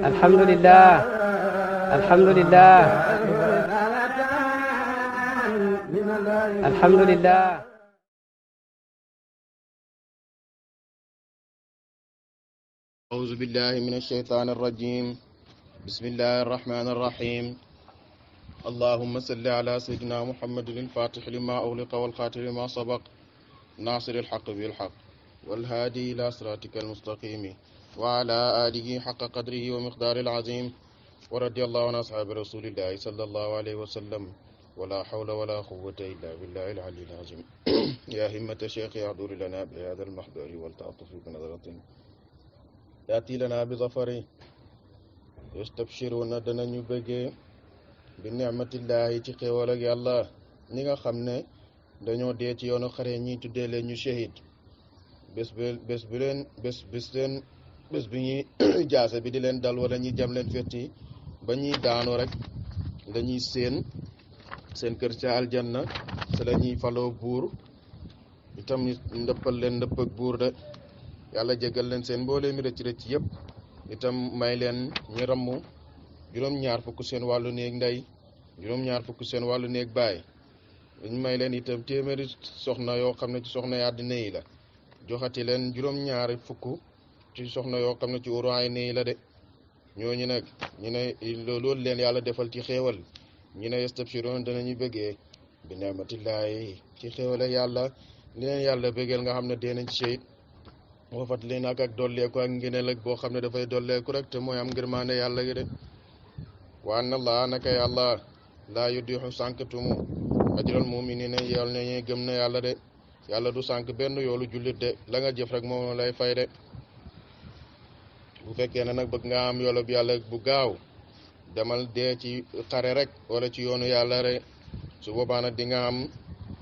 alhamdulillah alhamdulillah alhamdulillah أعوذ بالله من الشيطان الرجيم بسم الله الرحمن الرحيم اللهم صل على سيدنا محمد الفاتح لما أغلق والخاتم لما سبق ناصر الحق بالحق والهادي إلى صراطك المستقيم وعلى آله حق قدره ومقدار العظيم ورضي الله عن أصحاب رسول الله صلى الله عليه وسلم ولا حول ولا قوة إلا بالله العلي العظيم يا همة الشيخ يعذر لنا بهذا المحضر والتعطف بنظرة يأتي لنا بظفر يستبشرون دنا بغي بنعمة الله ci xéewal ak yàlla ñi nga xam ne dañoo dee ci yoonu xare ñi tuddee leen ñu shahid bés bi ñuy jaase bi di leen dal wala ñi jam leen fetti ba ñuy daanu rek dañuy seen kër ca aljanna te la ñuy faloo buur itam ndëppal leen ndëpp ak buur de yàlla jégal leen seen mboolee mi rëcc rëcc yëpp itam may leen ñi ramm juróom-ñaar fukk seen wàllu néeg ndey juróom-ñaar fukk seen wàllu néeg baay ñu may leen itam téeméeri soxna yoo xam ne ci soxna yi àddina yi la joxati leen juróom-ñaari fukk ci soxna yoo xam ne ci uruwaay nii la de ñooñu nag ñu ne loolu leen yàlla defal ci xéewal ñu ne yastabshiroon danañu bëggee bi ni'matillaahi ci xéewal yàlla li leen yàlla bëggeel nga xam ne dee nañ ci shahid wafat leen ak dolleeku ak ngëneel ak boo xam ne dafay dolleeku rek te mooy am ngërmaande yàlla gi de wa anna allah naka yàlla laa yudiixu sànktumu ajral muminina yàlla ne ñuy gëm na yàlla de yàlla du sànk benn yoolu jullit de la nga jëf rek moom lay fay de bu fekkee ne nag bëgg nga am yoolu bi yàlla bu gaaw demal dee ci xare rek wala ci yoonu yàlla rek su boobaa nag di nga am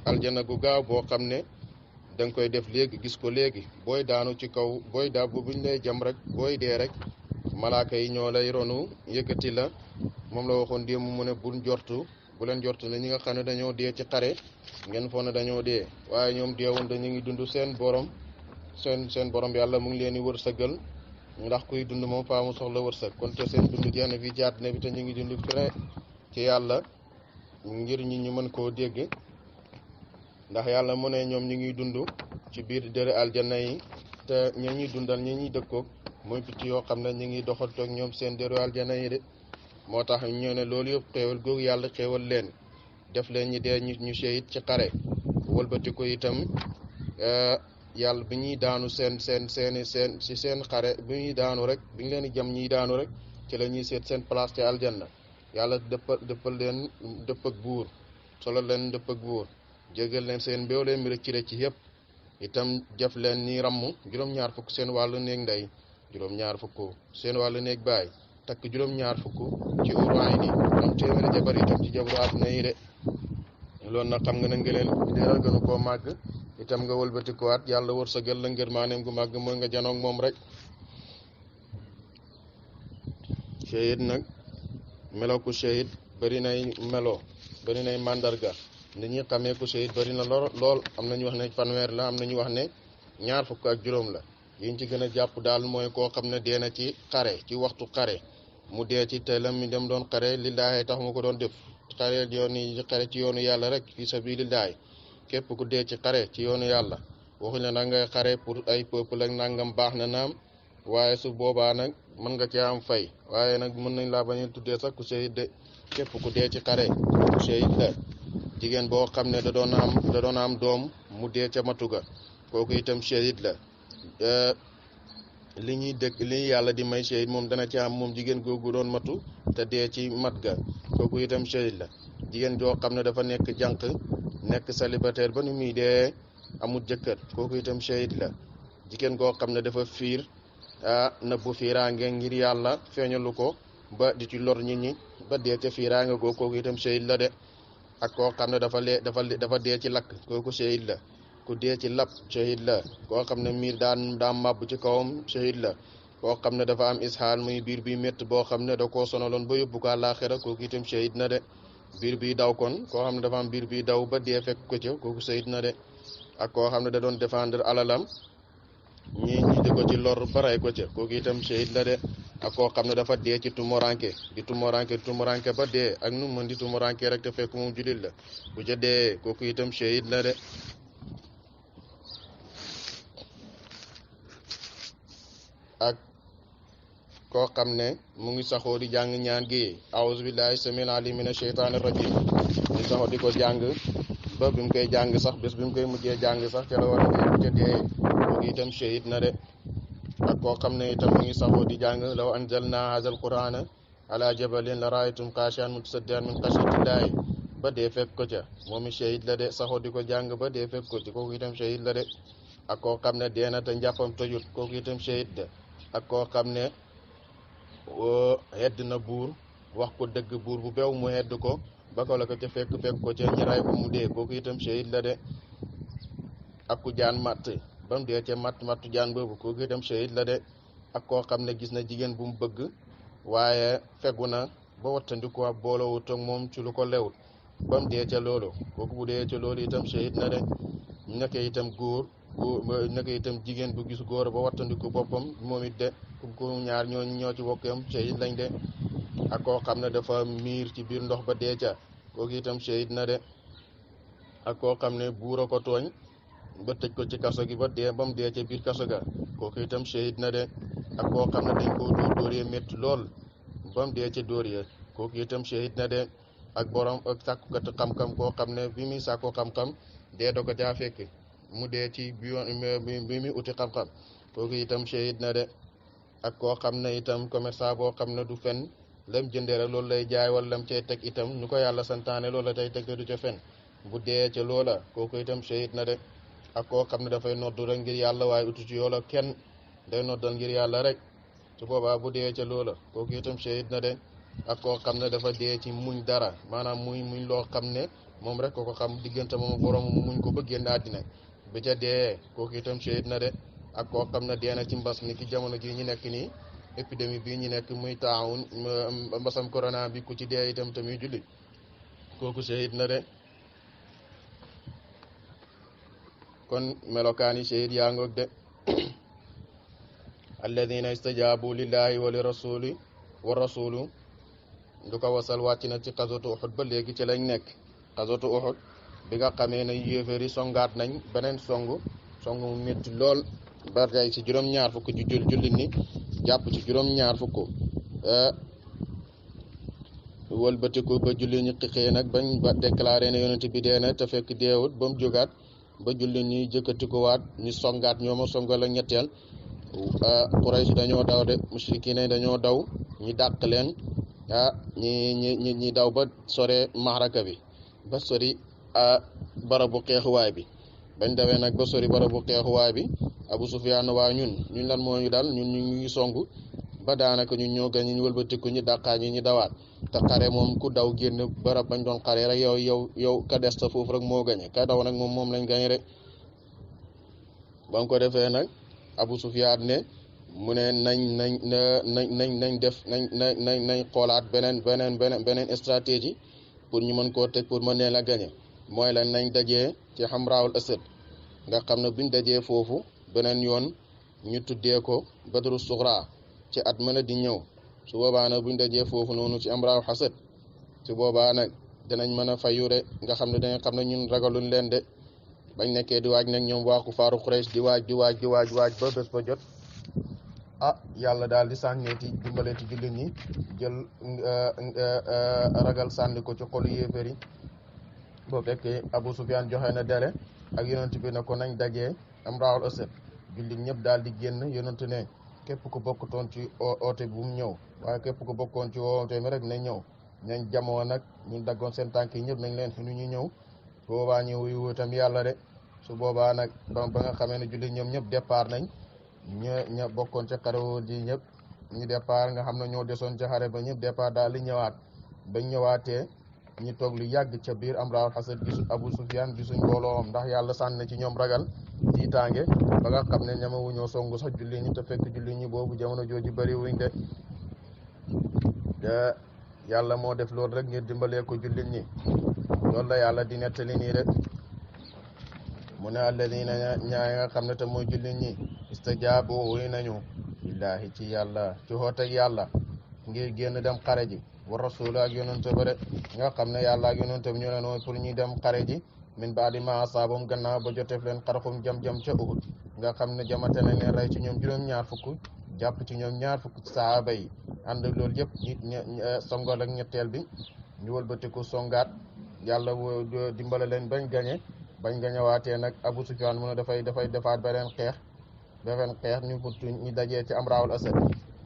aljana gu gaaw boo xam ne da nga koy def léegi gis ko léegi booy daanu ci kaw booy daa bu buñ lay jam rek booy dee rek malaaka yi ñoo lay ronu yëkkati la moom la waxoon démb mu ne bu leen jortu ne ñi nga xam ne dañoo dee ci xare ngeen foog ne dañoo dee waaye ñoom deewoon dañu ngi dund seen borom yàlla mu ngi leen di wërsëgal ndax kuy dund moom faa mu soxla wërsëg kon te seen dund jeex na fii ci àddina bi te ñu ngi dund fere ci yàlla ngir ñi ñu mën koo dégg ndax yàlla mu ne ñoom ñu ngi dund ci biir dëre aljanna yi te ña ñuy dundal ña ñuy dëkkoog mooy picc yoo xam ne ñu ngi doxatoog ñoom seen dëre aljanna yi de moo tax ñoo ne loolu yëpp xéewal googu yàlla xéewal leen def leen ñi dee ñu shahid ci xare wëlbati ko itam yàlla bi ñuy daanu seen xare bi ñuy daanu rek bi ñu leen di jam ñiy daanu rek ci la ñuy seet seen place ci aljanna yàlla dëppal leen dëpp ak buur solo leen dëpp ak buur jégal leen seen mbéwlee mi rëcc rëcc yëpp itam jëf leen ni ramm juróom-ñaar fukk seen wàllu néeg ndey juróom-ñaar fukk seen wàllu néeg baay takk juróom-ñaar fukk ci uruwaay ni am téeméeri jabar itam ci jabaru àdduna yi de loolu nag xam nga ne ngëneel dara gënu koo màgg itam nga wëlbatikuwaat yàlla wërsëgal la ngërmaaneem gu màgg mooy nga janoog moom rek shahid nag melo ku shahid bari nay melo bari nay màndarga nit ñi xamee ku shahid bari na lool am nañu wax ne fanweer la am nañu wax ne ñaar fukk ak juróom la yiñ ci gën a jàpp daal mooy koo xam ne dee na ci xare ci waxtu xare mu dee ci te la mi dem doon xare lillaahi tax mu ko doon def xare ci yoonu yàlla rek fi sabilillahi képp ku dee ci xare ci yoonu yàlla waxuñ la nag ngay xare pour ay peuple ak nangam baax na naam waaye su boobaa nag mën nga ci am fay waaye nag mën nañ laa bañ a tuddee sax ku shahid de képp ku dee ci xare ku shahid la jigéen boo xam ne da doon am doom mu dee ca matuga kooku itam shahid la li yàlla di may shahid moom dana ci am moom jigéen googu doon matu te dee ci mat ga kooku itam shahid la jigéen joo xam ne dafa nekk jànq nekk célibataire ba nu muy dee amul jëkkër kooku itam shahid la jigéen goo xam ne dafa fiir nëbbu fiiraange ngir yàlla feeñalu ko ba di ci lor nit ñi ba dee ca fiiraange goo kooku itam shahid la de ak koo xam ne dafa dee ci lakk kooku shahid la ku dee ci lap shahid la koo xam ne miir daa màbb ci kawam shahid la koo xam ne dafa am ishaal muy biir bi métt boo xam ne da koo sonaloon ba yóbbu ko àllaaxira kooku itam shahid na de biir bi daw kon koo xam ne dafa am biir bi daw ba dee fekk ko ca kooku shahid na de ak koo xam ne da doon défendre alalam ñi di ko ci lor ba rey ko ca kooku itam shahid la de ak koo xam ne dafa dee ci tumoranke di tumoranke ba dee ak nu mën di tumoranke rek te fekk moom julit la bu ca dee kooku itam shahid la de ak koo xam ne mu ngi saxoo di jàng ñaan gi a'udhu billahi samil alim minash shaitanir rajim mu saxoo di ko jàng ba bi mu koy jàng sax bés bi mu koy mujjee jàng sax ca la war a dee bu ca dee kooku itam shahid na de ak koo xam ne itam mu ngi saxoo di jàng law anzalna hadhal qur'ana ala jabalin la ra'aytum khashi'an mutasaddian min khashyatillahi ba dee fekk ko ca moom i shahid la de saxoo di ko jàng ba dee fekk ko ci kooku itam shahid la de ak koo xam ne dee na te njàppam tojut kooku itam shahid de ak koo xam ne hedd na buur wax ko dëgg buur bu beew mu hedd ko ba ko la ko ca fekk ko ca ñi ray ko mu dee kooku itam shahid la de ak ku jaan matt ba mu dee ca mattu jaan boobu kooku itam shahid la de ak koo xam ne gis na jigéen bu mu bëgg waaye fegu na ba wattandiku ab boolowut ak moom ci lu ko lewut ba mu dee ca loolu kooku bu dee ca loolu itam shahid na de naka itam naka itam jigéen bu gis góor ba wattandiku boppam moom it de ku ñaar ñoo ci bokkam shahid lañ de ak koo xam ne dafa miir ci biir ndox ba dee ca kooku itam shahid na de ak koo xam ne buur a ko tooñ ba tëj ko ci kaso gi ba mu dee ca biir kaso ga kooku itam shahid na de ak koo xam ne dañ koo dóor yee métti lool ba mu dee ca dóor ya kooku itam shahid na de ak borom ak sàkkukat xam-xam koo xam ne bi muy sàkku xam-xam dee do ko caa fekk mu dee ci bi muy uti xam-xam kooku itam shahid na de ak koo xam ne itam commerçant boo xam ne du fen lam jëndee rek loolu lay jaay wala lam cay teg itam ñu ko yàlla santaane loolu la tey teg te du ca fen bu dee ca loola kooku itam shahid na de ak koo xam ne dafay noddu rek ngir yàlla waaye utu ci yoola kenn day noddal ngir yàlla rek su boobaa bu dee ca loola kooku itam shahid na de ak koo xam ne dafa dee ci muñ dara maanaam muñ loo xam ne moom rek ko xam diggante moom borom mu muñ ko ba génn àddina bi ca dee kooku itam shahid na de ak koo xam ne dee na ci mbas mi ki jamono ji ñu nekk nii épidémie bii ñu nekk muy taawun mbasam corona bi ku ci dee itam tamit julli kooku shahid na de kon melokaani shahid yaa ngoog de alladina istajabu lillahi wa li rasuli wa rasulu du ko wasal wàcc na ci xasatu uxud ba léegi ci lañ nekk xasatu uxud bi nga xamee ne yéeféeri songaat nañ beneen songu mu métti lool ba tey ci juróom-ñaar fukk ci jullit ni jàpp ci juróom-ñaar fukk wëlbatiku ba jullit ñi xixee nag bañ ba déclaré ne yonent bi dee na te fekk deewut ba mu jógaat ba jullit ñi jëkkatikuwaat ñu songaat ñooma songal ak ñetteel Quraysh dañoo daw de mushrikiin dañoo daw ñu dàq leen ñi daw ba sore maaraka bi ba sori barabu xeexuwaay bi bañ dawee nag ba sori barabu xeexuwaay bi Abu Sufyaan waa ñun lan moo ñu dal ñun ñu ngi songu ba daanaka ñun ñoo gañ ñu wëlbatiku ñu dàqaa ñi dawaat te xare moom ku daw génn barab bañ doon xare rek yow ka des ta foofu rek moo gañe ka daw nag moom lañ gañe rek ba mu ko defee nag Abu Sufyaan ne mu ne nañ def nañ xoolaat beneen stratégie pour ñu mën koo teg pour mën leen a gañe mooy lan nañ dajee ci Hamraul Asad nga xam ne buñ dajee foofu beneen yoon ñu tuddee ko Badru Sughra ci at mën a di ñëw su boobaa nag buñ dajee foofu noonu ci Hamraul Asad su boobaa nag dinañ mën a fayure nga xam ne danga xam ne ñun ragaluñ leen de bañ nekkee di waaj nag ñoom waa kufaaru Quraysh di waaj ba bés ba jot yàlla daal di sànneeti dimbaleeti jullit ñi jël ragal sànni ko ci xolu yéeféer yi boo fekkee Abu Sufyaan joxe na dele ak yonent bi ne ko nañ dajee Hamraul Asad jullit ñëpp daal di génn yonent ne képp ku bokkutoon ci oote bu mu ñëw waaye képp ku bokkoon ci oote mi rek nañ ñëw nañ jamoo nag ñu daggoon seen tànk yi ñëpp nañ leen xinu ñu ñëw boobaa ñu wuyu tam yàlla de su boobaa nag ba nga xamee ne jullit ñoom ñëpp départ nañ ña bokkoon ca xare ji ñëpp ñu départ nga xam ne ñoo desoon ca xare ba ñëpp départ daal di ñëwaat bañ ñëwaatee ñu toog lu yàgg ca biir Hamraul Asad gisu Abu Sufyaan gisuñ mbooloom ndax yàlla sànni ci ñoom ragal tiitaange ba nga xam ne ñama wuñoo songu sax jullit ñi te fekk jullit ñi boobu jamono jooju bëri wuñ de yàlla moo def loolu rek ngir dimbalee ko jullit ñi loolu la yàlla di nettali nii rek mu ne alladina ñaay nga xam ne te mooy jullit ñi istajaabu wuy nañu lillahi ci yàlla ci xooteeg yàlla ngir génn dem xare ji wa rasul ak yonente ba de nga xam ne yàlla ak yonente bi ñu leen wooy pour ñuy dem xare ji min baadi ma asaabum gannaaw ba joteef leen xarxum jam-jam ca Uhud nga xam ne jamate nañ leen rey ci ñoom juróom-ñaar fukk jàpp ci ñoom ñaar fukk sahaaba yi ànd ak loolu yëpp songool ak ñetteel bi ñu wëlbatiku songaat yàlla dimbale leen bañ gañewaatee nag Abu Sufyaan mu ne dafay defaat beneen xeex ñu dajee ci Amraawul Asad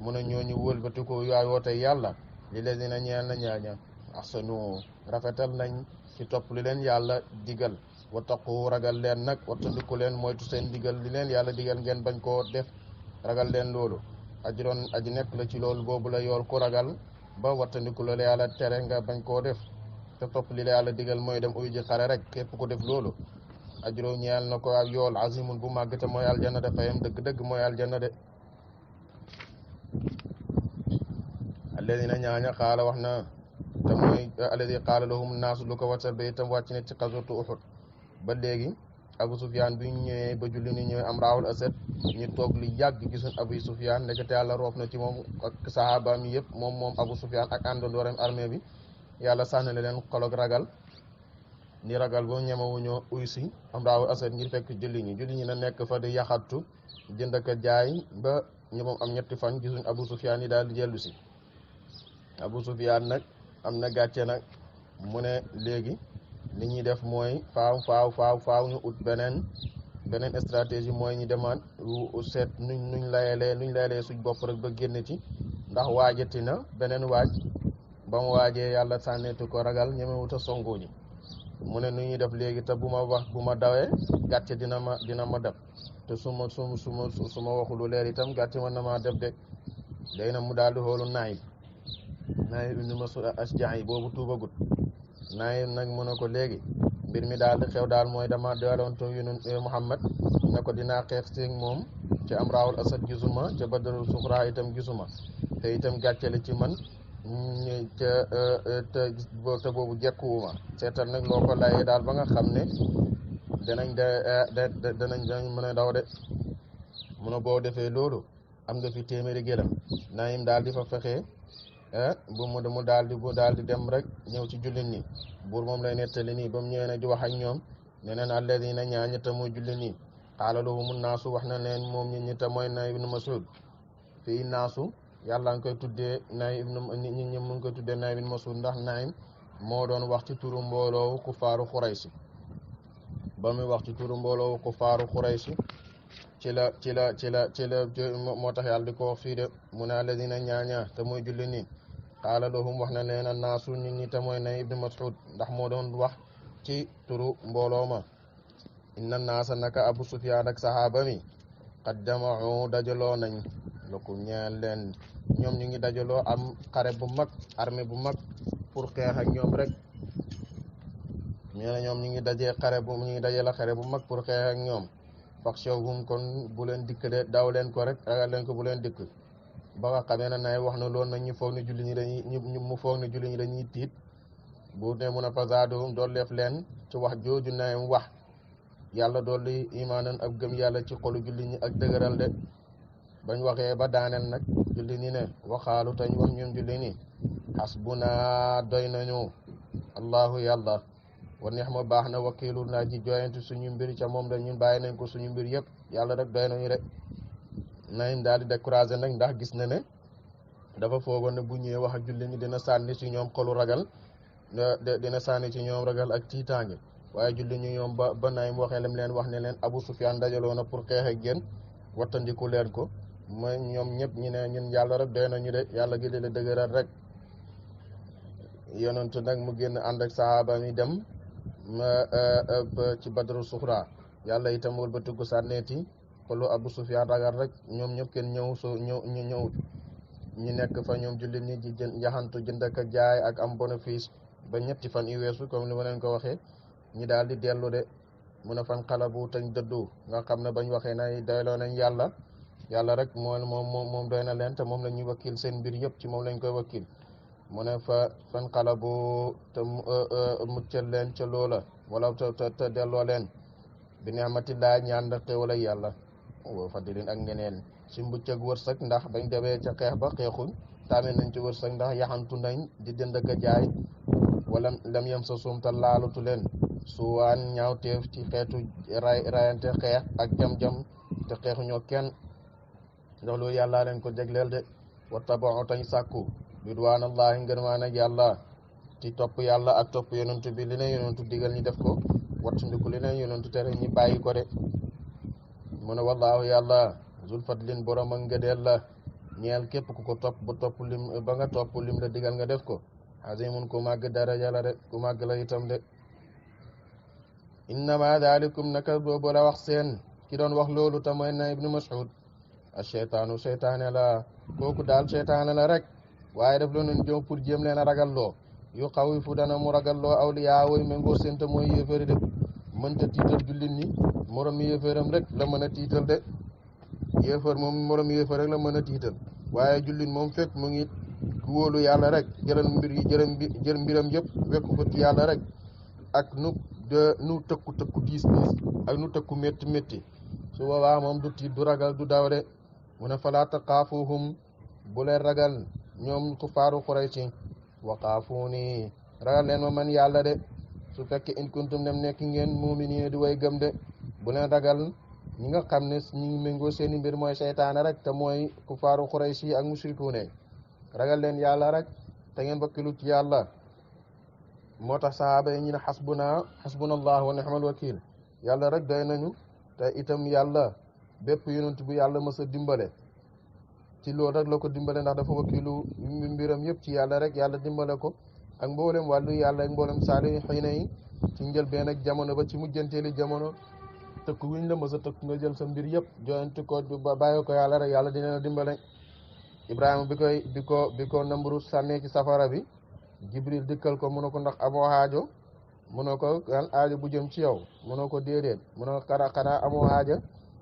mu ne ñooñu wëlbatiku yaay woote yàlla li leen dina ñeel na ñaaña ahsanu rafetal nañ ci topp li leen yàlla digal wattaqu ragal leen nag wattandiku leen moytu seen digal li leen yàlla digal ngeen bañ koo def ragal leen loolu aji nekk la ci loolu boobu la yool ku ragal ba wattandiku la yàlla tere nga bañ koo def te topp li la yàlla digal mooy dem uy ji xare rek képp ko def loolu ajro ñeel na ko ak yool azimun bu màgg te mooy aljanna de fayam dëgg-dëgg mooy aljanna de alladina ñaaña xaala wax na te mooy alladi qaala lahum naasu lu ko watal ba itam wàcc ne ci xaswatu Uhud ba léegi Abu Sufyaan bi ñu ñëwee ba julli ni ñëwee Amraawul Asad ñu toog li yàgg gisuñ Abu Sufyaan nekkate yàlla roof na ci moom ak sahabaam yi yëpp moom Abu Sufyaan ak àndandooram armée bi yàlla sànni leen xolog ragal ni ragal boo ñemewuñoo uy si Amraawul Asad ngir fekk julli ñi na nekk fa di yaxattu jënd ak jaay ba ñu moom am ñetti fan gisuñ Abu Sufyaan yi daal di jellu si Abu Sufyaan nag am na gàcce nag mu ne léegi li ñuy def mooy faaw ñu ut beneen stratégie mooy ñu demaat seet nuñ layalee suñ bopp rek ba génn ci ndax waajati na beneen waaj ba mu waajee yàlla sànneetu ko ragal ñemewut a songu ji mu ne nu ñuy def léegi te bu ma dawee gàcce dina ma dab te su ma waxu lu leer itam gàcce mën na maa def de léegi nag mu daal di xoolu Naayib ibn Mas'ud Ashja'i boobu tuubagut Naayib nag mu ne ko léegi mbir mi daal di xew daal mooy dama dooloon to Muhammad ne ko dinaa xeex seeg moom ci Amraawul Asad gisuma ca Badrul Suxra itam gisuma te itam gàcce la ci man te boobu jekkuwuma seetal nag loo ko layee daal ba nga xam ne danañ mën a daw de mun a boo defee loolu am nga fi téeméeri gëlam Naayim daal di fa fexe mu daal di dem rek ñëw ci jullit ñi buur moom lay nettali nii ba mu ñëwee nag di wax ak ñoom ne neen alladina ñaañi te mooy jullit ñi qaala lahumu naasu wax na leen moom ñi te mooy Naayim ibnu Mas'ud fii naasu yàlla nga koy tuddee Naayim ñi mu ngi koy tuddee Naayim ibnu Mas'ud ndax Naayim moo doon wax ci turu mbooloo kuffaaru Quraysh ba muy wax ci turu mbooloo kuffaaru Quraysh ci la moo tax yàlla di ko wax fii de mu ne alladina ñaaña te mooy jullit ñi qaala lahum wax na leen a naasu nit ñi te mooy Naayim ibnu Mas'ud ndax moo doon wax ci turu mbooloo ma inna naasa naka Abu Sufyaan ak sahaaba mi qad jama'u dajaloo nañ lakum ñeel leen ñoom ñu ngi dajaloo am xare bu mag armée bu mag pour xeex ak ñoom rek ñoom ñu ngi dajee la xare bu mag pour xeex ak ñoom faxshawhum kon bu leen dikk de daw leen ko rek ragal leen ko bu leen dikk ba nga xamee ne nay wax na loolu nag ñu foog ne julli ñi dañuy tiit bu ne mun a fazaadahum dool leef leen ci wax jooju nay wax yàlla dolli imaanan ak gëm yàlla ci xolu julli ñi ak dëgëral de bañ waxee ba daaneel nag julli ñi ne waxaalu tañ wax ñun julli ñi hasbuna doy nañu allahu yàlla wa ni'ma baax na wakiilu naa ji joyantu suñu mbir ca moom la ñun bàyyi nañ ko suñu mbir yëpp yàlla rek doy nañu rek nañ daal di découragé nag ndax gis na ne dafa foogoon ne bu ñëwee wax ak julli ñi dina sànni ci ñoom xolu ragal dina sànni ci ñoom ragal ak tiitaange waaye julli ñu ñoom ba nañ waxee lam leen wax ne leen Abu Sufyaan dajaloo na pour xeex ak yéen wattandiku leen ko mooy ñoom ñëpp ñu ne ñun yàlla rek doy nañu de yàlla gi di la dëgëral rek yonentu nag mu génn ànd ak sahaaba mi dem ci Badru Suxra yàlla itam wëlbatiku sànneeti xolu Abu Sufyaan ragal rek ñoom ñëpp kenn ñëwut ñu nekk fa ñoom jullit ñi di yaxantu jënd ak jaay ak am bénéfice ba ñetti fan yu weesu comme li ma leen ko waxee ñi daal di dellu de mun a fan xalabu tañ dëddu nga xam ne bañ waxee na doyloo nañ yàlla rek moom doy na leen te moom la ñuy wakkil seen mbir yëpp ci moom lañ koy wakkil mu ne fan xalabu te muccal leen ca loola wala te delloo leen bi ni'matillah ñaan da xéewal ak yàlla wa fadlin ak ngeneen si mbucc ak wërsëg ndax bañ demee ca xeex ba xeexuñ taamee nañ ci wërsëg ndax yaxantu nañ di jënd ak jaay wala lam yem sa suumta laalutu leen suwaan ñaawteef ci xeetu rayante xeex ak jam-jam te xeexuñoo kenn ndax loolu yàlla leen ko jagleel de wattaba'u tañ sàkku ridwaanallahi ngërmaan ak yàlla ci topp yàlla ak topp yonentu bi li leen yonentu digal ñi def ko wattandiku li leen yonentu tere ñi bàyyi ko de mu ne wallaahu yàlla zul fadlin borom ak ngëdeel la ñeel képp ku ko topp ba topp lim ba nga topp lim la digal nga def ko azimun ku màgg daraja la de ku màgg la itam de innama dalikum naka boobu la wax seen ki doon wax loolu te mooy na ibnu mas'ud asheytaanu seytaane la kooku daal seytaane la rek waaye daf la noon jëm pour jéem leen a ragalloo yu xaw fu dana mu ragalloo awliyaa woy méngoo seen te mooy yéefari de mënta tiital jullit ñi morom yéefaram rek la mën a tiital de yéefar moom morom yéefar rek la mën a tiital waaye jullit moom fekk mu ngi wóolu yàlla rek jëlal mbir yi jël mbiram yëpp wekku ko ci yàlla rek ak nu tëkku diis ak nu tëkku métti métti su boobaa moom du tiit du ragal du daw de mu ne falaa taqaafuhum bu leen ragal ñoom kuffaaru Quraysh wa qaafuuni ragal leen ma man yàlla de su fekkee in kuntum dem nekk ngeen mu'miniin di way gëm de bu leen ragal ñi nga xam ne ñi ngi méngoo seeni mbir mooy seytaane rek te mooy kuffaaru Quraysh ak mushrikuune ragal leen yàlla rek te ngeen bakkilu ci yàlla moo tax sahaaba yi ñu ne xasbunallah wa ni'mal wakiil yàlla rek doy nañu te itam yàlla bépp yonent bu yàlla mës a dimbale ci loolu rek la ko dimbale ndax dafa wakiilu mbiram yëpp ci yàlla rek yàlla dimbale ko ak mboolem wàllu yàlla ak mboolem saalihiina yi ci njëlbeen ak jamono ba ci mujjanteeli jamono tëkku wiñ la mës a tëkku nga jël sa mbir yëpp joyanti ko ba bàyyi ko yàlla rek yàlla dina la dimbale Ibrahima bi ko Namrud sànnee ci safara bi Jibril dikkal ko mu ne ko ndax amoo aajo mu ne ko kan aajo bu jëm ci yow mu ne ko déedéet mu ne ko xanaa amoo aajo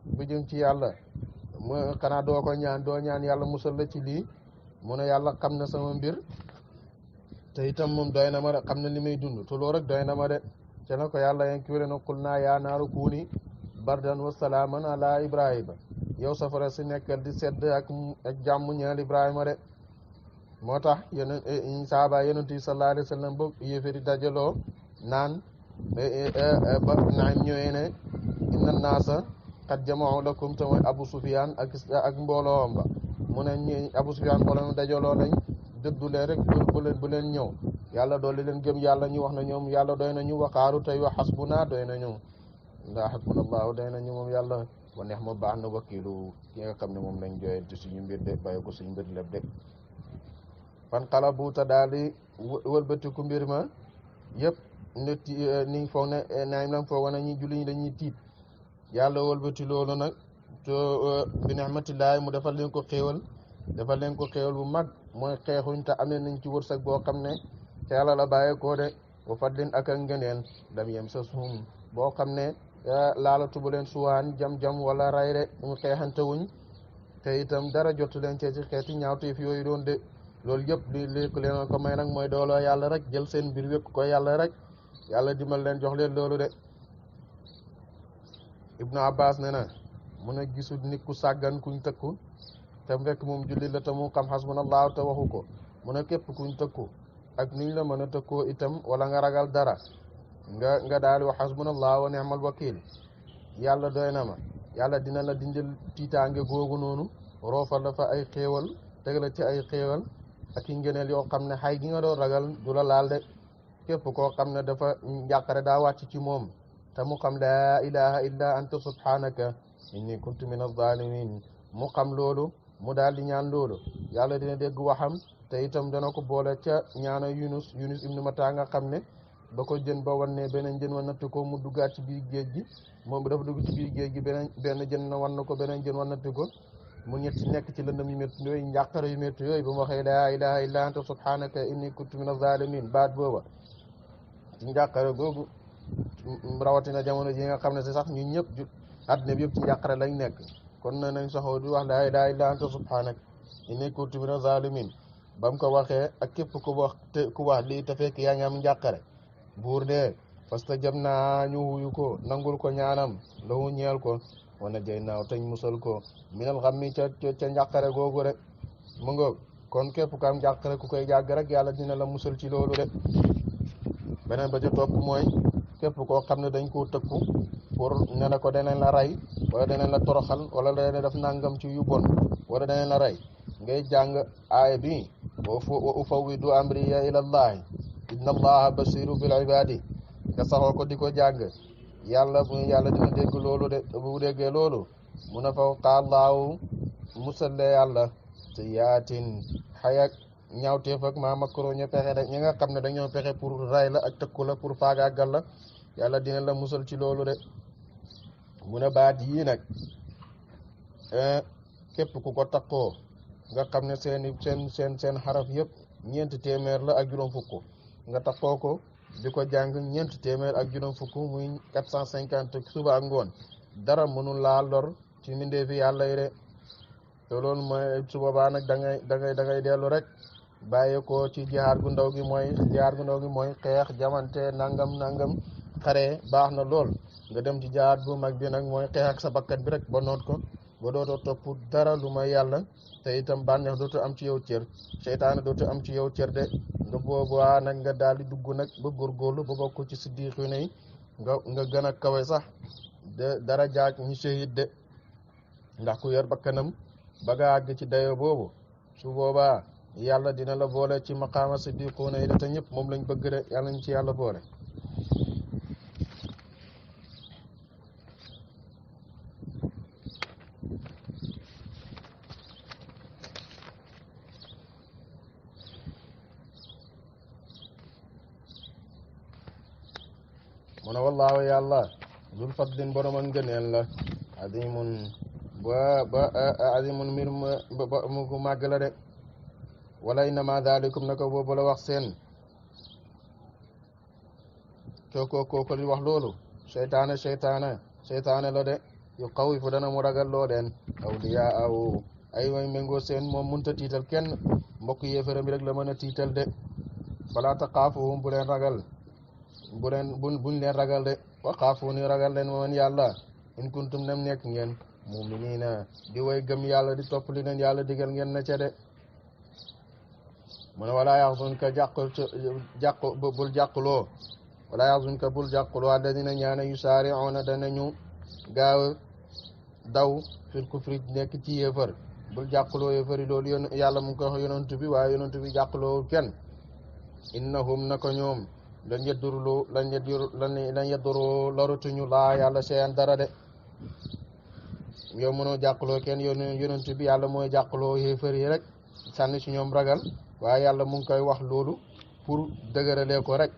bu jëm ci yàlla mu xanaa doo ñaan yàlla musal la ci lii mu ne yàlla xam na sama mbir te itam moom doy na ma de xam na li may dund te loolu rek doy na ma de te na ko yàlla yen kiwére na qul naa yaa naaru kuuni bardan wa salaaman ala Ibrahima yow safara si nekkal di sedd ak jàmm ñeel Ibrahima de moo tax yeneen saaba yonent yi sallallahu alayhi wa sallam ba yéefari dajaloo naan ba naam ñëwee ne inna naasa qad jama'u lakum te mooy Abu Sufyan ak mbooloom ba mu ne ñi Abu Sufyan mbooloo dajaloo nañ dëddu leen rek bu leen ñëw yàlla doole leen gëm yàlla ñu wax na ñoom yàlla doy nañu waxaaru tey wa xasbuna doy nañu ndax xasbunallahu doy nañu moom yàlla wa neex ma baax na wakiilu ki nga xam ne moom lañ jooyante suñu mbir de bàyyi ko suñu mbir lépp de fan xala buuta daal di wëlbatiku mbir ma yëpp nit ni foog ne naam lam foog na ñi julli ñi dañuy tiit yàlla wëlbati loolu nag bi ni'matillahi mu defal leen ko xéewal bu mag mooy xeexuñ te amee nañ ci wërsëg boo xam ne te yàlla la bàyyeekoo de wa fadlin ak ngëneel lam yem sa suum boo xam ne laalatu bu leen suwaan jam-jam wala ray de mu xeexante wuñ te itam dara jotu leen ci xeeti ñaawteef yooyu doon de loolu yëpp li ko leen ko may nag mooy dooloo yàlla rek jël seen mbir wékk ko yàlla rek yàlla dimbal leen jox leen loolu de Ibnu Abbas ne na mun a gisul nit ku sàggan kuñ tëkku te fekk moom julli la te mu xam xasbunallahu te waxu ko mun a képp kuñ tëkku ak niñ la mën a tëkkoo itam wala nga ragal dara nga daal wax xasbunallahu wa ni'mal wakiil yàlla doy na ma yàlla dina la dindil tiitaange googu noonu roofal la fa ay xéewal teg la ci ay xéewal ak i ngëneel yoo xam ne xay gi nga doon ragal du la laal de képp koo xam ne dafa njàqare daa wàcc ci moom te mu xam laa ilaha illa anta subhanaka inni kuntu min az-zalimin mu xam loolu mu daal di ñaan loolu yàlla dina dégg waxam te itam dana ko boole ca ñaana Yunus ibnu Matta nga xam ne ba ko jën ba wan ne beneen jën wa natt ko mu duggaat ci biir géej gi moom dafa dugg ci biir géej gi benn jën na wan na ko beneen jën wa natt ko mu ñetti nekk ci lëndëm yu métti yooyu njàqare yu métti yooyu ba mu waxee laa ilaha illa anta subhanaka inni kuntu min az-zalimin baat booba ci njàqare googu rawatina jamono ji nga xam ne si sax ñun ñëpp àddina bi yëpp ci njàqare lañ nekk kon nañ saxoo di wax laa ilaha illa anta subhanaka inni kuntu min az-zalimin ba mu ko waxee ak képp ku wax lii te fekk yaa ngi am njàqare buur de fastajabnaa ñu wuyu ko nangul ko ñaanam lahu ñeel ko wana jay naaw tañ musal ko minal xammi ca njàqare googu rek mu ngoog kon képp ku am njàqare ku koy jàgg rek yàlla dina la musal ci loolu de beneen ba ca topp mooy képp koo xam ne dañ koo tëkku pour ne la ko daneen la rey wala daneen la toroxal wala daneen def nangam ci yu bon wala daneen la rey ngay jàng aaya bi wa ufawwidu amriya ila allahi inna allaha basiru bil ibadi nga saxoo ko di ko jàng yàlla dina dégg loolu de bu déggee loolu mu ne fa qaalaahu musalle yàlla te yaatin xayak ñaawteef ak maa makro ñu pexe de ñi nga xam ne dañoo pexe pour ray la ak tëkku la pour faagaagal la yàlla dina la musal ci loolu de mu ne baat yii nag képp ku ko takkoo nga xam ne seen xaraf yëpp ñeenti téeméer la ak juróom fukk nga takkoo ko di ko jàng ñeenti téeméer ak juróom fukk muy 450 suba ak ngoon dara mënul laa lor ci mbindeefi yàlla yi de te loolu mooy su boobaa nag da ngay dellu rek bàyyi ko ci jihaad gu ndaw gi mooy xeex jamante nangam xare baax na lool nga dem ci jihaad bu mag bi nag mooy xeex ak sa bakkat bi rek ba noot ko ba dootoo topp dara lu may yàlla te itam bànneex dootu am ci yow cër seytaane dootu am ci yow cër de nga boobaa nag nga daal di dugg nag ba góorgóorlu ba bokk ci siddiqiina yi nga gën a kawe sax de dara jaag ñu shahid de ndax ku yor bakkanam ba nga àgg ci dayo boobu su boobaa yàlla dina la boole ci maqaama siddiquuna yi de te ñëpp moom lañ bëgg de yàlla ñu ci yàlla boole mu ne wallaahu yàlla dul fadlin borom ak ngëneel la azimun azimun mbir mu gu màgg la de wala innama dalikum naka boobu la wax seen kooko di wax loolu seytaane la de yu xawifu dana mu ragal loo den awliyaa aw ay way méngoo seen moom munta tiital kenn mbokk yéefara mi rek la mën a tiital de fala taqaafuhum bu leen ragal buñ leen ragal de wa xaafuuni ragal leen man yàlla in kuntum nem nekk ngeen muminina di way gëm yàlla di topp li leen yàlla digal ngeen na ca de mu ne walaa yaxzunka bul jàquloo walaa yaxzunka bul jàquloo alladina ñaane yusaari'uuna danañu gaaw daw fil kufri nekk ci yéefar bul jàquloo yéefar yi loolu yàlla mu ngi koy wax yonent bi waaye yonent bi jàquloo kenn innahum naka ñoom lan yedduru lorutuñu laa yàlla seen dara de yow mënoo jàqaloo kenn yonent bi yàlla mooy jàqaloo yéefar yi rek sànni ci ñoom ragal waaye yàlla mu ngi koy wax loolu pour dëgëralee ko rek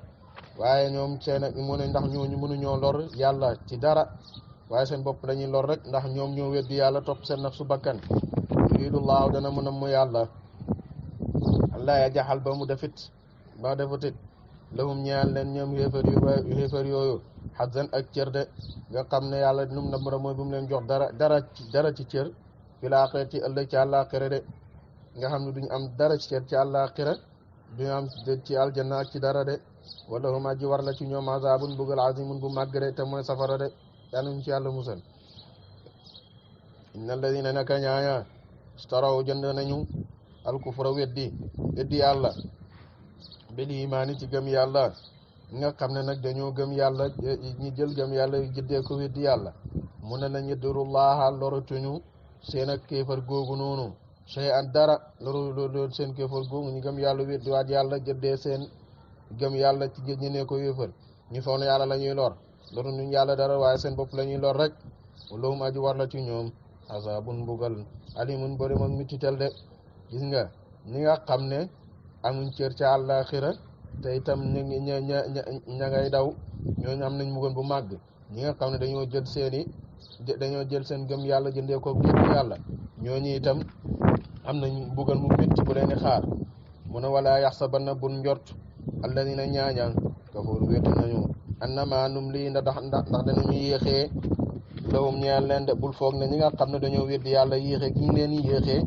waaye ñoom seen mu ne ndax ñooñu mënuñoo lor yàlla ci dara waaye seen bopp lañuy lor rek ndax ñoom ñoo weddi yàlla topp seen nafsu bakkan yuridullahu dana mën a mu yàlla allah ya jaxal ba defutit lahum ñeel leen ñoom yéefar yooyu xasan ak cër de nga xam ne yàlla num na mën a mooy bu mu leen jox dara ci cër fi laaxira ci ëllëg ci àllaaxira de nga xam ne duñu am dara ci cër ci àllaaxira duñu am ci aljanna ak ci dara de wala hum aji war la ci ñoom azabun bugal azimun bu màgg de te mooy safara de yàlla ñu ci yàlla musal inna alladina naka ñaaña staraw jënd nañu alkufra weddi yàlla bil imaani ci gëm yàlla nga xam ne nag dañoo gëm yàlla ñi jël gëm yàlla jëddee ko weddi yàlla mu ne la ñeddurullaha lorotuñu seen ak kéefar googu noonu sey an dara loru seen kéefar googu ñu gëm yàlla weddi waat yàlla jëddee seen gëm yàlla ci géej ñi ne ko yéefar ñu foog ne yàlla la ñuy lor loru nuñ yàlla dara waaye seen bopp la ñuy lor rek walahum aji war la ci ñoom azabun mbugal alimun bëri mag mitital de gis nga ñi nga xam ne amuñ cër ca àllaaxira te itam ña ngay daw ñooñu am nañ mbugal bu màgg ñi nga xam ne dañoo jël seen gëm yàlla jëndee ko génn yàlla ñooñu itam am nañ mbugal mu métti bu leen di xaar mu ne wala yaxsabanna bun njort alladina ñaaña kafaru wéete nañu annama num lii ndax danañu yéexee lawum ñeel leen de bul foog ne ñi nga xam ne dañoo weddi yàlla yéexee gi ñu leen yéexee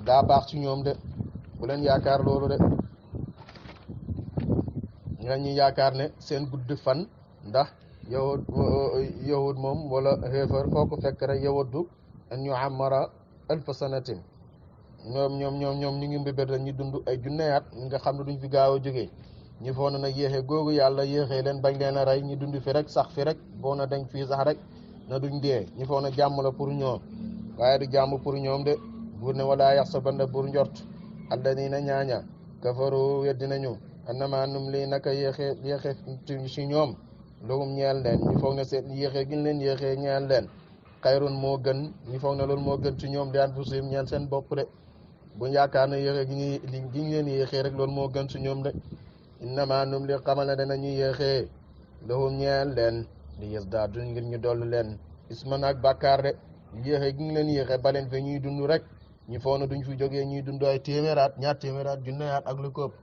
daa baax ci ñoom de bu leen yaakaar loolu de nga ñu yaakaar ne seen gudd fan ndax yahud moom wala xéefar foo ko fekk rek yawaddu an yu'ammara alfa sanatin ñoom ñu ngi mbébét rek ñu dund ay junneyaat nga xam ne duñ fi gaaw a jógee ñu foog na nag yéexee googu yàlla yéexee leen bañ leen a rey ñu dund fi rek sax fi rek boo na dañ fii sax rek na duñ dee ñu foog na jàmm la pour ñoom waaye du jàmm pour ñoom de buur ne wala yaxsabanna buur njort alladina ñaaña kafaru weddi nañu annama num lii naka yéexee ci ñoom lahum ñeel leen ñu foog ne seen yéexee giñ leen yéexee ñeel leen xayrun moo gën ñu foog ne loolu moo gën ci ñoom di anfusihim ñeel seen bopp de buñ yaakaar ne yéexee giñ leen yéexee rek loolu moo gën ci ñoom de innama num li xamal ne danañu yéexee lahum ñeel leen li yazdaadu ngir ñu dollu leen isman ak bàkkaar de yéexee gi ngi leen yéexee ba leen fe ñuy dund rek ñu foog na duñ fi jógee ñuy dund ay téeméeraat ñaar téeméeraat junneyaat ak lu ko ëpp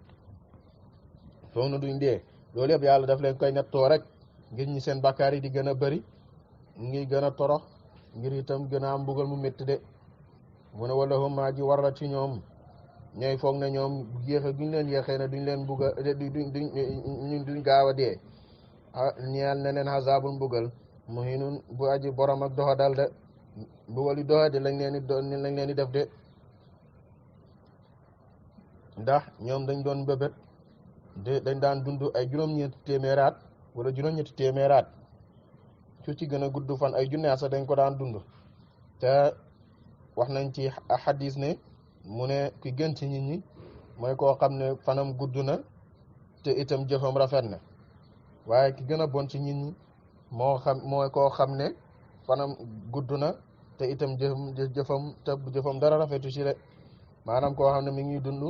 foog na duñ dee loolu yëpp yàlla daf leen koy nettoo rek ngir ñi seen bàkkaar yi di gën a bëri ngi gën a torox ngir itam gën a am mbugal mu métti de mu ne wala hum maa ji war la ci ñoom ñooy foog ne ñoom yéexe gi ñu leen yéexee ne duñ leen mbugal duñ gaaw a dee ñeel ne leen xasaabul mbugal muhinun bu aji borom ak doxa dal de mbugal yu doxa di lañ leen di def de ndax ñoom dañ doon bébét dañ daan dund ay juróom-ñeenti téeméeraat wala juróom-ñetti téeméeraat su ci gën a gudd fan ay junne sax dañ ko daan dund te wax nañ ci xadis ne mu ne ki gën ci nit ñi mooy koo xam ne fanam gudd na te itam jëfam rafet na waaye ki gën a bon ci nit ñi mooy koo xam ne fanam gudd na te itam jëfam dara rafetu ci rek maanaam koo xam ne mi ngi dund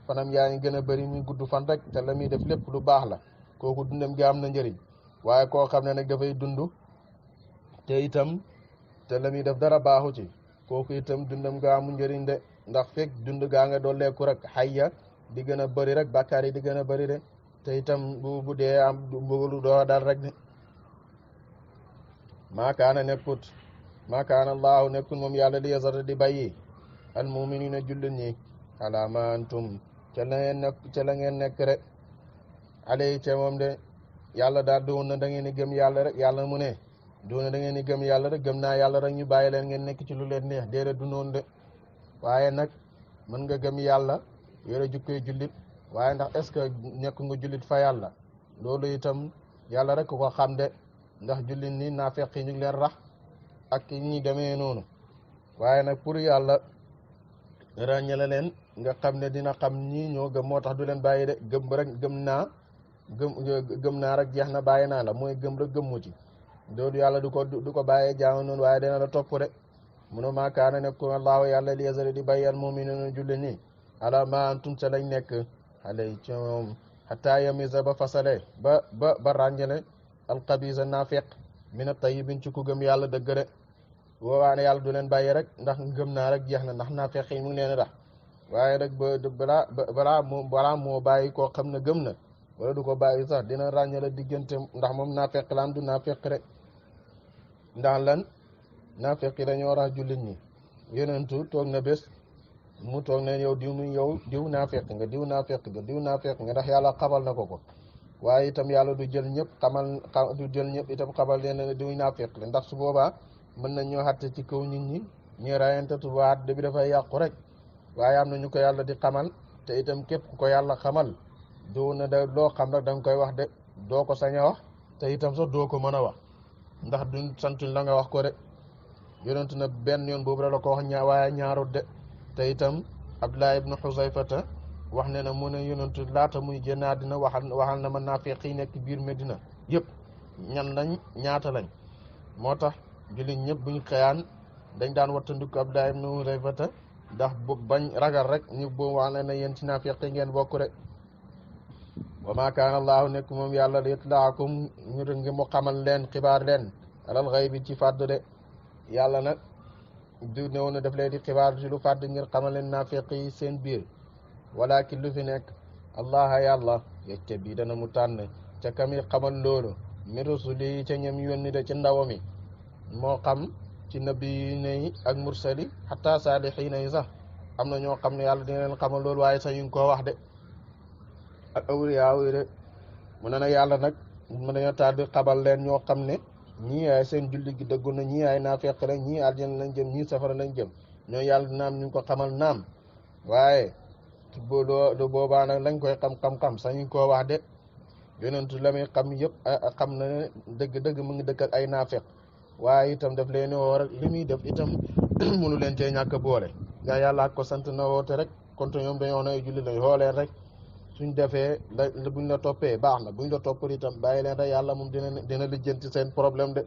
fanam yaa ngi gën a bëri muy gudd fan rek te la muy def lépp lu baax la kooku dundam gi am na njëriñ waaye koo xam ne nag dafay dund te itam te la muy def dara baaxu ci kooku itam dundam ga amul njëriñ de ndax fekk dund gaa nga dooleeku rek xayya di gën a bëri rek bàkkaar yi di gën a bëri de te itam bu dee am mbugalu doo dal rek de maakaana allaahu nekkut moom yàlla li yazara di bàyyi al muminina jullit ñi ala ma antum ca la ngeen nekk rek alay ca moom de yàlla daal doon na da ngeen di gëm yàlla rek yàlla mu ne doon na da ngeen di gëm yàlla rek gëm naa yàlla rek ñu bàyyi leen ngeen nekk ci lu leen neex déedéet du noonu de waaye nag mën nga gëm yàlla yore jukkoy jullit waaye ndax est-ce que nekk nga jullit fa yàlla loolu itam yàlla rek ko xam de ndax jullit ni naafeq yi ñu ngi leen rax ak ñi demee noonu waaye nag pour yàlla ràññale leen nga xam ne dina xam ñii ñoo gëm moo tax du leen bàyyi de gëm naa rek jeex na bàyyi naa la mooy gëm rek gëmmu ci loolu yàlla du ko bàyyee jaamu noonu waaye dina la topp de munu maa kaana nekku allaahu yàlla li yazara di bàyyi al mu'miniina julli ni ala ma antum ca lañ nekk alay ci moom hatta yamisa ba fasale ba ràññale alxabisa naafeq min at-tayyibin ci ku gëm yàlla dëgg de woowaa ne yàlla du leen bàyyi rek ndax gëm naa rek jeex na ndax naafeq yi mu ngi leen rax waaye rek balaa moo bàyyi koo xam ne gëm na wala du ko bàyyi sax dina ràññale diggante ndax moom naafeq laan du naafeq rek ndax lan naafeq yi dañoo rax jullit ñi yonentu toog na bés mu toog ne yow diw naafeq nga diw naafeq nga ndax yàlla xamal na ko waaye itam yàlla du jël ñëpp itam xamal leen ne diw naafeq la ndax su boobaa mën nañ ñoo xatte ci kaw nit ñi ñu rayante tubaat bi dafay yàqu rek waaye am na ñu ko yàlla di xamal te itam képp ku ko yàlla xamal doo na da loo xam rek da nga koy wax de doo ko sañ a wax te itam sax doo ko mën a wax ndax duñ santuñ la nga wax ko de yonentu na benn yoon boobu la ko wax waaye ñaarut de te itam Abdullah ibnu Xusayfata wax ne na mu ne yonentu laata muy génn àddina waxal na ma naafeq yi nekk biir Medina yëpp ñaata lañ moo tax jullit ñëpp buñ xëyaan dañ daan wattandiku Abdullah ibnu Xusayfata ndax bañ ragal rek ñu boo wax ne yéen ci naafeq yi ngeen bokk rek wa ma kaana allaahu nekk moom yàlla li itlaakum ngi mu xamal leen xibaar leen alal xaybi ci fàddu de yàlla nag du néew na daf leen di xibaar ci lu fàdd ngir xamal leen naafeq yi seen biir walakin lu fi nekk allaha yàlla yecce bi dana mu tànn ca kami xamal loolu min rusuli ca ñam yónni de ca ndawam yi moo xam ci nabi yi ak mursali xataa saalixiina yi sax am na ñoo xam ne yàlla dina leen xamal loolu waaye sax ñu ngi koo wax de ak awliyaa yi de mu ne nag yàlla nag mu dañoo taal bi xabal leen ñoo xam ne ñii ay seen julli gi dëggu na ñii ay naafeq la ñii aljana lañ jëm ñii safara lañ jëm ñoo yàlla naam ñu ko xamal naam waaye du boobaa nag lañ koy xam sañuñ koo wax de yonentu la muy xam yëpp xam na ne dëgg-dëgg mu ngi dëkk ak ay naafeq waaye itam daf leen woo rek li muy def itam mënu leen cee ñàkk boole gaa yàlla ko sant na woote rek konte ñoom dañoo na julli lañ xooleen rek suñ defee buñ la toppee baax na buñ la toppal itam bàyyi leen rek yàlla moom dina lijjanti seen problème de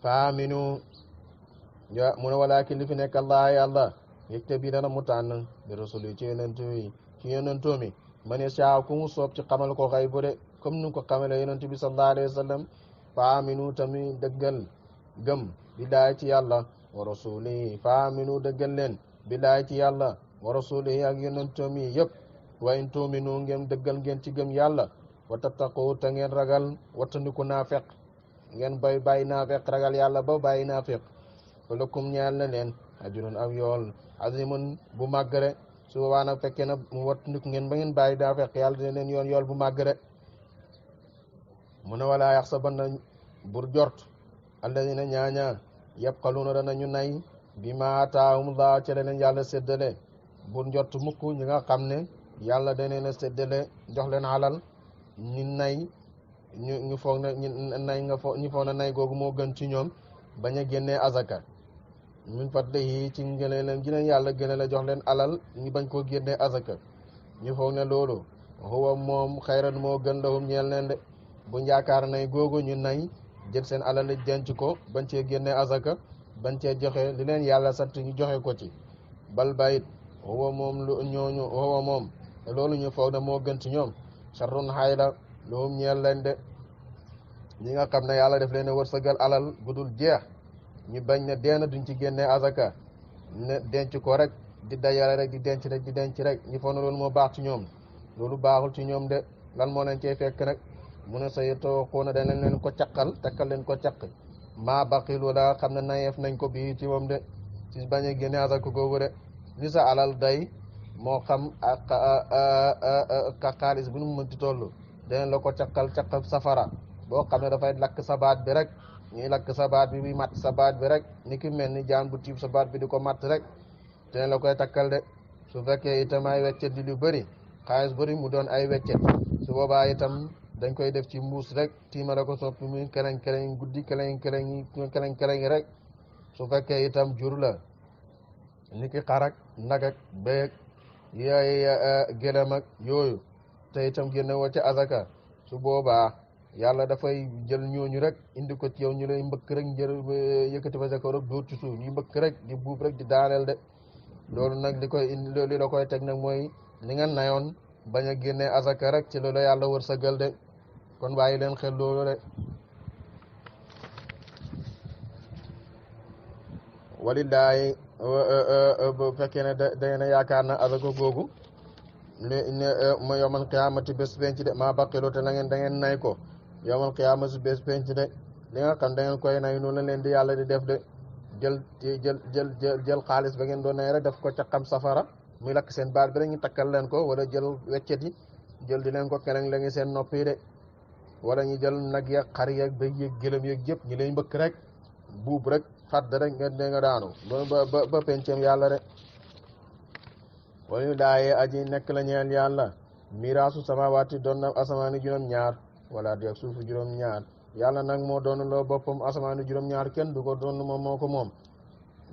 faaminu ya mu ne walaakin li fi nekk allah yàlla yëgte bi dana mu tànn bi rasul yi ci yonentu mi ma ne saa ku mu soob ci xamal ko xay bu de comme nu ko xamale yonentu bi sallallahu alayhi wa sallam faaminu tamit dëggal gëm billaay ci yàlla wa rasulihi faaminu dëggal leen billaay ci yàlla wa rasulihi ak yonentam yi yëpp wa in tuuminu ngeen dëggal ngeen ci gëm yàlla wa tattaqu te ngeen ragal wattandiku naafeq ngeen bàyyi naafeq ragal yàlla ba bàyyi naafeq falakum ñeel na leen ajrun aw yool azimun bu màggare su boobaa nag fekkee na mu wattandiku ngeen ba ngeen bàyyi naafeq yàlla dina leen yool bu màggare mu ne walaa yaxsabanna bur jort alladina ñaaña yabxaluuna danañu nay bi ma ataahumullah ci leen yàlla séddale bur njort mukk ñi nga xam ne yàlla daneen a séddale jox leen alal ñu nay ñu foog ne ñu foog na nay googu moo gën ci ñoom bañ a génnee azaka min fadlihi ci ngënee leen gi leen yàlla gëne la jox leen alal ñu bañ koo génnee azaka ñu foog ne loolu huwa moom xayran moo gën lahum ñeel leen de bu yaakaar nay googu ñu nay jël seen alal denc ko bañ cee génne azaka bañ cee joxe li leen yàlla sant ñu joxe ko ci bal bayit huwa moom lu ñooñu huwa moom loolu ñu foog ne moo gën ci ñoom sharrun hayla lahum ñeel leen de ñi nga xam ne yàlla def leen wërsëgal alal gudul jeex ñu bañ ne deena duñ ci génne azaka ne denc ko rek di dajale rek di denc rek ñu foog ne loolu moo baax ci ñoom loolu baaxul ci ñoom de lan moo leen cee fekk nag mu ne say tooxuuna dañ leen ko takkal leen ko caq maa baqilu la xam ne nayeef nañ ko bii ci moom de ci bañ a génne azaka googu de li sa alal day moo xam ak xaalis bu nu mu mënti toll danañ la ko caq safara boo xam ne dafay lakk sa baat bi rek ñuy lakk sa baat bi bi matt sa baat bi rek ni ki mel ni jaan bu tiib sa baat bi di ko matt rek danañ la koy takkal de su fekkee itam ay weccet di lu bëri xaalis bëri mu doon ay weccet su boobaa itam dañ koy def ci mbuus rek tiimale ko soppi muy keleng guddi keleng rek su fekkee itam jur la ni ki xarak nag ak béy yooyu gëlëm ak yooyu te itam génne woo ca azaka su boobaa yàlla dafay jël ñooñu rek indi ko ci yow ñu lay mbëkk rek yëkkati fa sa kaw rek dóor ci suuf ñu mbëkk rek di buub rek di daaneel de loolu nag li la koy teg nag mooy li nga nayoon bañ a génne azaka rek ci loolu yàlla wërsëgal de kon bàyyi leen xel loolu de walillaahi bu fekkee ne day na yaakaar na azaka googu ma yowmal qiyaamati bés penc de maa baqiloo te da ngeen nay ko yowmal qiyaamati bés penc de li nga xam da ngeen koy nay noonu la leen di yàlla di def de jël xaalis ba ngeen doon nay rek def ko ca xam safara muy lakk seen baat bi rek ñu takkal leen ko wala jël weccet yi jël di leen ko keleng la ngi seen noppi de wala ñu jël nag yeeg xar yeeg bëy yeeg gëlëm yeeg yëpp ñu lay mbëkk rek buub rek fàdd rek nga daanu ba penceem yàlla de wala ñu daayee aji nekk la ñeel yàlla miraasu samawaati doon na asamaani juróom-ñaar wala di ak suufu juróom-ñaar yàlla nag moo doon loo boppam asamaani juróom-ñaar kenn du ko doon moom moo ko moom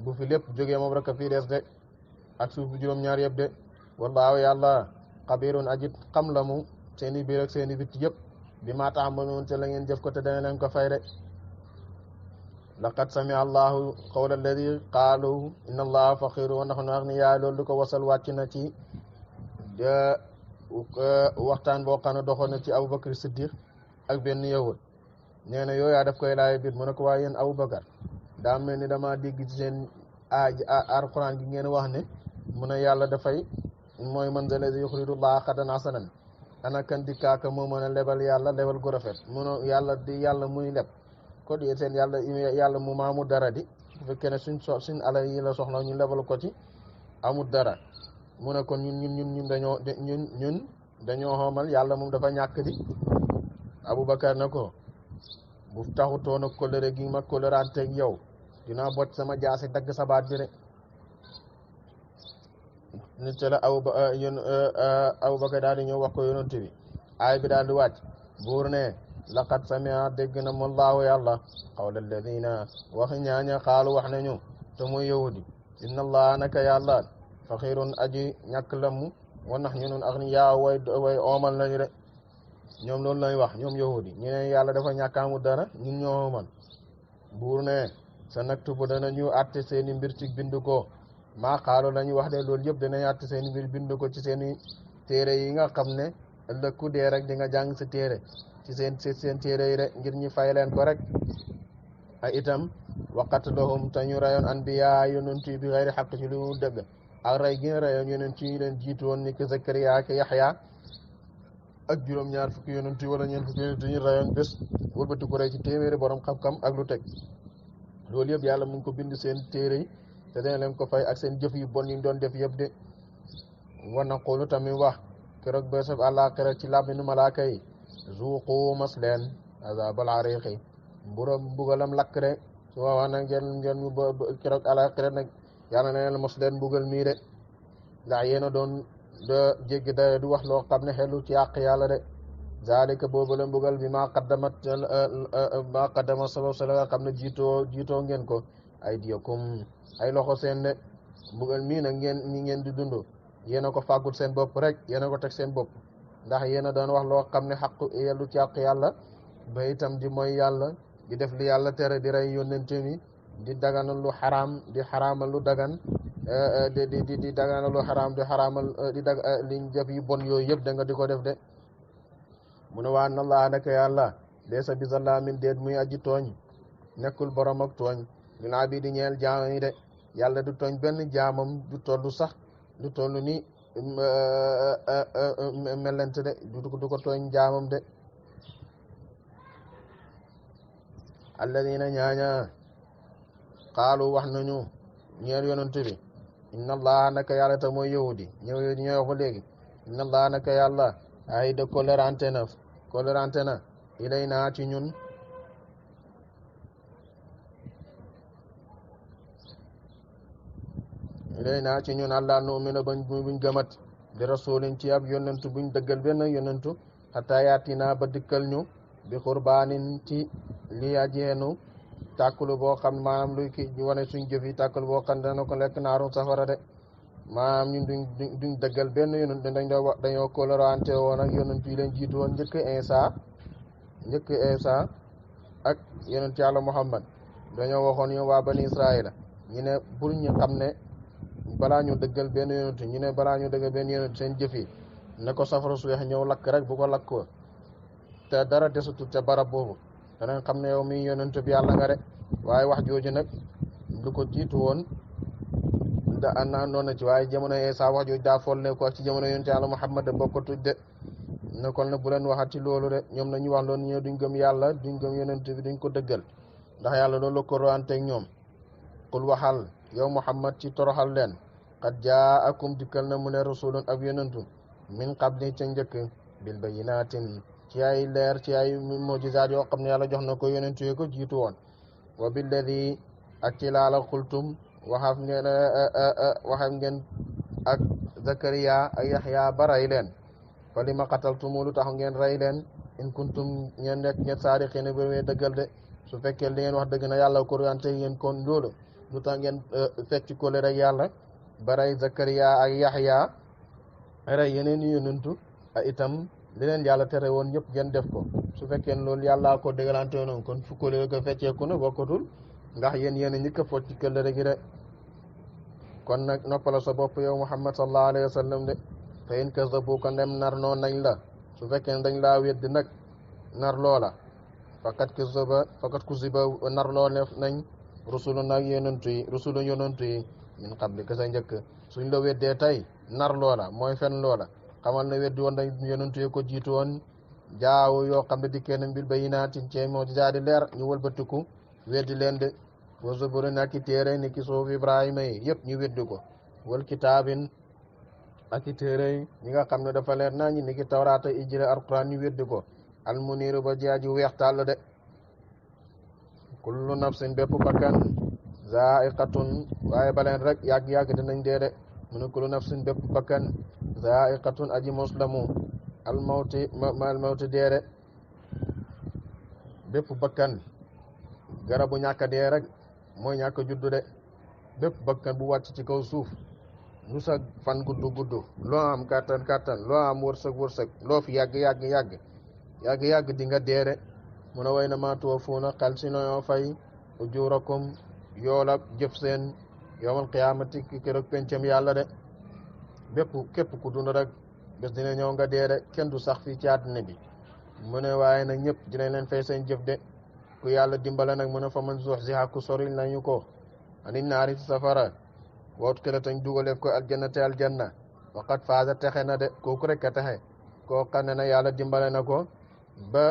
bu fi lépp jógee moom rek a fii des de ak suufu juróom-ñaar yëpp de wallaahu yàlla xabirun ajit xam la mu seeni biir ak seeni bit yëpp bi maa tax ma noonu te la ngeen jëf ko te dana leen ko fay de laqad sami allahu qawla alladi qaalu inna allaha faqiru wa nahnu agniyaa loolu du ko wasal wàcc na ci waxtaan boo xam ne doxoon na ci Abubakar Siddiq ak benn yahud nee na yooyaa daf koy laay biir mu ne ko waaye yéen Abubakar daa mel ni dama dégg ci seen alquran gi ngeen wax ne mu ne yàlla dafay mooy man zal lazi yuqridu llaha qardan hasanan ana kan di kaaka moo mën a lebal yàlla lebal gu rafet muno yàlla di yàlla muy leb ko di seen yàlla mu maamu dara di bu fekkee ne suñ alal yi la soxla ñu lebal ko ci amul dara mu ne kon ñun dañoo xoomal yàlla moom dafa ñàkk di Abubakar ne ko bu taxutoon ak kóllëre gi ma kóllëranteeg yow dinaa bot sama jaasi dagg sa baat bi de nit ca la Abubakar daal di ñëw wax ko yonent bi aay bi daal di wàcc buur ne laqad samia dégg na mu Allahu yàlla qawla alladina waxi ñaaña xaalu wax nañu te muy yahudi inna allah naka yàlla faxirun aji ñàkk lamu wa nax ñu nun agniyaa way oomal lañu de ñoom loolu lay wax ñoom yahudi ñu ne yàlla dafa ñàkkaamu dara ñun ñoo oomal buur ne sa naktubu danañu àtte seeni mbir ci bind ko maa xaalu lañu wax de loolu yëpp danañ àtte seeni mbir bind ko ci seeni téere yi nga xam ne ëllëg ku dee rek di nga jàng sa téere ci seen téere yi rek ngir ñi fay leen ko rek ay itam waqatlahum te ñu rayoon anbiya yonent yi bi xayri xaq ci lu mu dëgg ak rey gi rayoon yonent yi leen jiitu woon ni ki Zakariya ak Yaxya ak juróom-ñaar fukki yonent yi wala ñeent fukki yonent yi rayoon bés wëlbati ko rey ci téeméeri borom xam-xam ak lu teg loolu yëpp yàlla mu ngi ko bind seen téere yi te dina leen ko fay ak seen jëf yu bon yi ñu doon def yëpp de wa naqulu tamit wax keroog bésab àllaaxira ci làmmiñu malaaka yi zuuqu mas leen azabal ariqi mbugalam lakk de su boobaa nag ngeen keroog àllaaxira nag yàlla na leen mos leen mbugal mii de ndax yéen a doon de jéggi dayo du wax loo xam ne xelu ci àq yàlla de zalika boobu la mbugal bi maa qaddama sabab sa la nga xam ne jiitoo ngeen ko ay diyakum ay loxo seen de mbugal mii nag ngeen di dund yéen a ko fàggul seen bopp rek yéen a ko teg seen bopp ndax yéen a doon wax loo xam ne xaqu yellu ci àq yàlla ba itam di mooy yàlla di def li yàlla tere di rey yónnente mi di daganal lu xaraam di xaraamal lu dagan di daganal lu xaraam di xaraamal liñ jëf yu bon yooyu yëpp da nga di ko def de mu ne waa na laa naka yàlla laysa bi zallaamin déet muy aji tooñ nekkul borom ak tooñ lil abidi ñeel jaam yi de yàlla du tooñ benn jaamam du tollu sax du tollu ni melente de du ko tooñ jaamam de alladina ñaaña xaalu wax nañu ñeel yonent bi inna allaha naka yàlla te mooy yahudi ñooy wax ba léegi inna allaha naka yàlla ay de colorante na ilay naa ci ñun allah nu'mina buñ gëmat bi rasulin ci ab yonentu buñ dëggal benn yonentu xataa yaatina ba dikkal ñu bi xurbaanin ci li ajeenu tàkkulu boo xam maanaam luy ki wane suñ jëf yi tàkkulu boo xam dana ko lekk naaru safara de maanaam ñun duñ dëggal benn yonent dañoo colorante woon ak yonent yi leen jiitu woon njëkk Isa ak yonent yàlla Muhammad dañoo waxoon yow waa bani Israila ñu ne pour ñu xam ne balaa ñu dëggal benn yonent ñu ne balaa ñu dëggal benn yonent seen jëf yi ne ko safara su weex ñëw lakk rek bu ko lakk ko te dara desutut ca barab boobu danañ xam ne yow mi yonent bi yàlla nga de waaye wax jooju nag lu ko jiitu woon noonu na ci waaye jamono Isa wax jooju daa folle ko ci jamono yonent yàlla Muhammad de bokkatuj de ne kon nag bu leen waxat ci loolu de ñoom nañu wax loolu ñëw duñ gëm yàlla duñ gëm yonent bi duñ ko dëggal ndax yàlla loolu la ko roanteeg ñoom qul waxal yow Muhammad ci toroxal leen qad jaakum dikkal na mu ne rasulun ab yonentu min qabli ca njëkk bil bayinatin ci ay leer ci ay mujizaat yoo xam ne yàlla jox na ko yonentu yi ko jiitu woon wa billadi ak ci laala xultum waxam ngeen ak Zakariya ak Yaxya ba rey leen fa li ma qataltumu lu tax ngeen rey leen in kuntum ngeen nekk ngeen saadiqiina bi wee dëggal de su fekkee li ngeen wax dëgg na yàlla ko orienté yéen kon loolu lu tax ngeen fecc ko rek yàlla ba rey Zakariya ak Yaxya rey yeneen yonentu ak itam li leen yàlla tere woon ñëpp ngeen def ko su fekkee loolu yàlla ko dëggalante noonu kon fu ko ko fecceeku na bokkatul ndax yéen ñi ko focc këllëre gi de kon nag noppala sa bopp yow Muhammad sallallahu alayhi wa sallam de fa in kazabuka ndem nar noon nañ la su fekkee dañ laa wedd nag nar loola fakat kuziba nar loo nañ rusulu nag rusulu yonentu yi min qabli ka sa njëkk suñ la weddee tey nar loola mooy fen loola xamal na weddi woon dañ yonentu yi ko jiitu woon jaaw yoo xam ne dikkee nañ bil bayyinaatin ci mu'jizaati leer ñu wëlbatiku weddi leen de wa zaburi nak téere ni ki suuf Ibrahima yi yëpp ñu weddi ko wal kitaabin ak i téere ñi nga xam ne dafa leer naa ñi ni ki tawraata ijil alquran ñu weddi ko almuniiru ba jaaji weex tàll de kullu nafsin bépp bakkan zaiqatun waaye baleen rek yàgg-yàgg dinañ dee de mu ne kullu nafsin bépp bakkan zaiqatun aji moslamu almawti dee de bépp bakkan garabu ñàkk a dee rek mooy ñàkk a juddu de bépp bakkan bu wàcc ci kaw suuf lu sa fan gudd loo am kattan loo am wërsëg loo fi yàgg di nga dee de mu ne way na maa tuwaffuuna xel si noyoo fay ujurakum yoolab jëf seen yawmal qiyaamati ki keroog pencam yàlla de képp ku dund rek bés dina ñëw nga dee de kenn du sax fii ci àddina bi mu ne waaye nag ñëpp dinañ leen fay seen jëf de ku yàlla dimbale nag mu ne fa man zuhziha ku soril nañu ko ani naari safara woot kele tañ dugaleef ko aljanna waqad faaza texe na de kooku rek a texe koo xam ne na yàlla dimbale na ko ba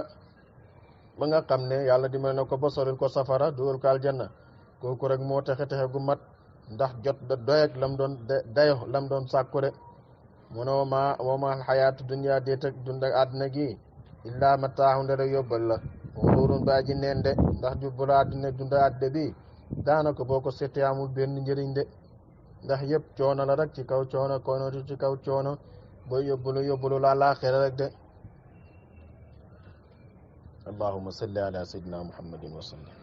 nga xam ne yàlla dimbale na ko ba soril ko safara dugal ko aljanna kooku rek moo texe gu mat ndax jot da doyeg lam doon sàkku de mu ne wa ma alxayaatu dunya déet dund ak àddina gi illaa mataaxu nde rek yóbbal la xuruurun ba ji neen de ndax jubbala àddina dund àddina bi daanaka boo ko seetee amul benn njëriñ de ndax yëpp coono la rek ci kaw coono konooti ci kaw coono booy yóbbulu la laaxira rek de allahumma salli ala sayyidina muhammadin wa sallam